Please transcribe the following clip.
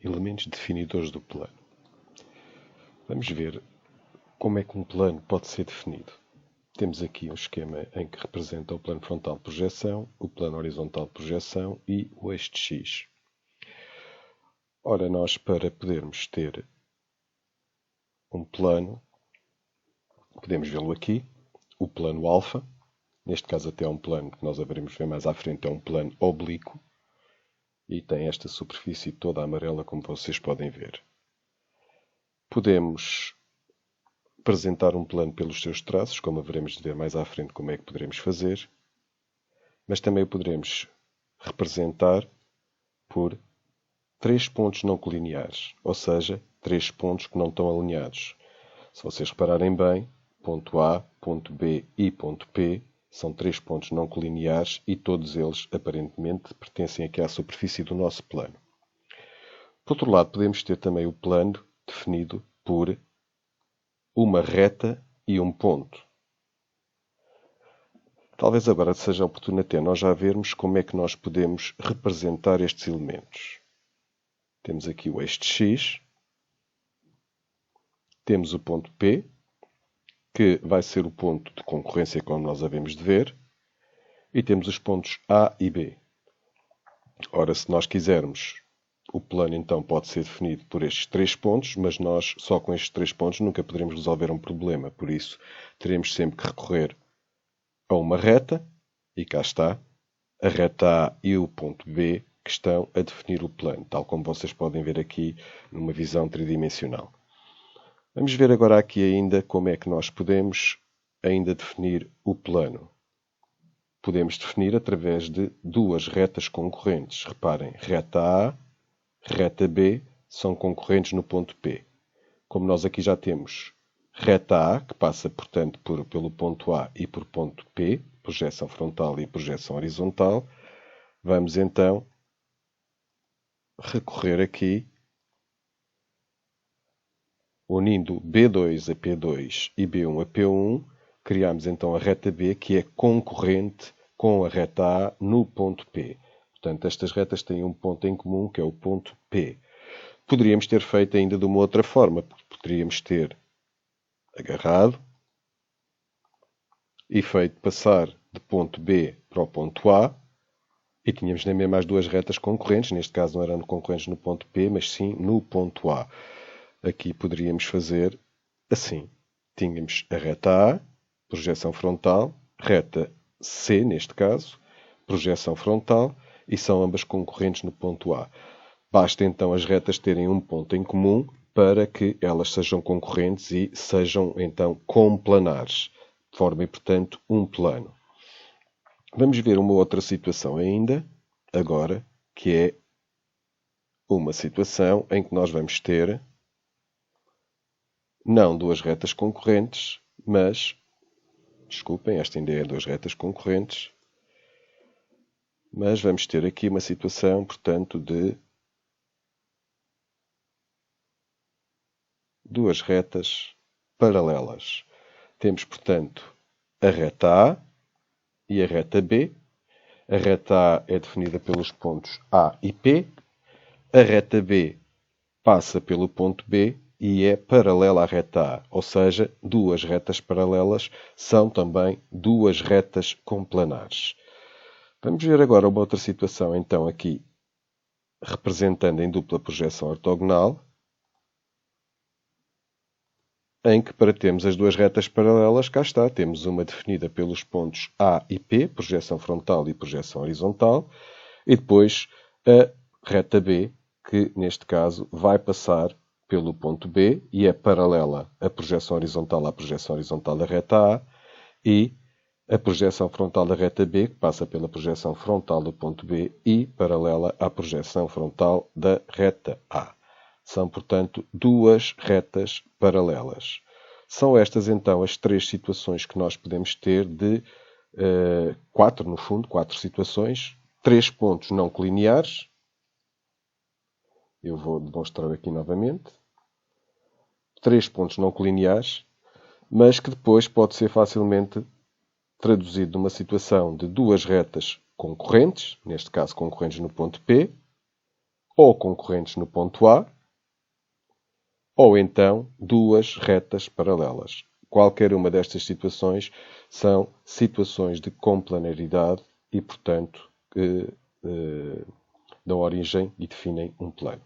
Elementos definidores do plano. Vamos ver como é que um plano pode ser definido. Temos aqui um esquema em que representa o plano frontal de projeção, o plano horizontal de projeção e o eixo de X. Ora, nós para podermos ter um plano, podemos vê-lo aqui, o plano alfa, neste caso até é um plano que nós haveremos ver mais à frente, é um plano oblíquo, e tem esta superfície toda amarela, como vocês podem ver. Podemos apresentar um plano pelos seus traços, como haveremos de ver mais à frente como é que poderemos fazer, mas também o poderemos representar por três pontos não colineares, ou seja, três pontos que não estão alinhados. Se vocês repararem bem, ponto A, ponto B e ponto P são três pontos não colineares e todos eles, aparentemente, pertencem aqui à superfície do nosso plano. Por outro lado, podemos ter também o plano definido por uma reta e um ponto. Talvez agora seja oportuno até nós já vermos como é que nós podemos representar estes elementos. Temos aqui o eixo de X, temos o ponto P, que vai ser o ponto de concorrência como nós havemos de ver, e temos os pontos A e B. Ora, se nós quisermos, o plano então pode ser definido por estes três pontos, mas nós só com estes três pontos nunca poderemos resolver um problema. Por isso, teremos sempre que recorrer a uma reta, e cá está, a reta A e o ponto B, que estão a definir o plano, tal como vocês podem ver aqui numa visão tridimensional. Vamos ver agora aqui ainda como é que nós podemos ainda definir o plano. Podemos definir através de duas retas concorrentes. Reparem, reta A, reta B são concorrentes no ponto P. Como nós aqui já temos reta A, que passa, portanto, pelo ponto A e por ponto P, projeção frontal e projeção horizontal, vamos então recorrer aqui, unindo B2 a P2 e B1 a P1, criamos então a reta B, que é concorrente com a reta A no ponto P. Portanto, estas retas têm um ponto em comum, que é o ponto P. Poderíamos ter feito ainda de uma outra forma. Poderíamos ter agarrado e feito passar de ponto B para o ponto A, e tínhamos nem mesmo as duas retas concorrentes. Neste caso não eram concorrentes no ponto P, mas sim no ponto A. Aqui poderíamos fazer assim. Tínhamos a reta A, projeção frontal, reta C, neste caso, projeção frontal, e são ambas concorrentes no ponto A. Basta então as retas terem um ponto em comum para que elas sejam concorrentes e sejam então complanares. Formem, portanto, um plano. Vamos ver uma outra situação ainda, agora, que é uma situação em que nós vamos ter não duas retas concorrentes, mas, desculpem, esta ainda é duas retas concorrentes, mas vamos ter aqui uma situação, portanto, de duas retas paralelas. Temos, portanto, a reta A e a reta B. A reta A é definida pelos pontos A e P. A reta B passa pelo ponto B e é paralela à reta A, ou seja, duas retas paralelas são também duas retas complanares. Vamos ver agora uma outra situação, então, aqui, representando em dupla projeção ortogonal, em que, para termos as duas retas paralelas, cá está, temos uma definida pelos pontos A e P, projeção frontal e projeção horizontal, e depois a reta B, que, neste caso, vai passar pelo ponto B e é paralela à projeção horizontal da reta A, e a projeção frontal da reta B, que passa pela projeção frontal do ponto B e paralela à projeção frontal da reta A. São, portanto, duas retas paralelas. São estas, então, as três situações que nós podemos ter de quatro situações. Três pontos não colineares. Eu vou demonstrar aqui novamente. Três pontos não colineares, mas que depois pode ser facilmente traduzido numa situação de duas retas concorrentes, neste caso concorrentes no ponto P, ou concorrentes no ponto A, ou então duas retas paralelas. Qualquer uma destas situações são situações de complanaridade e, portanto, dão origem e definem um plano.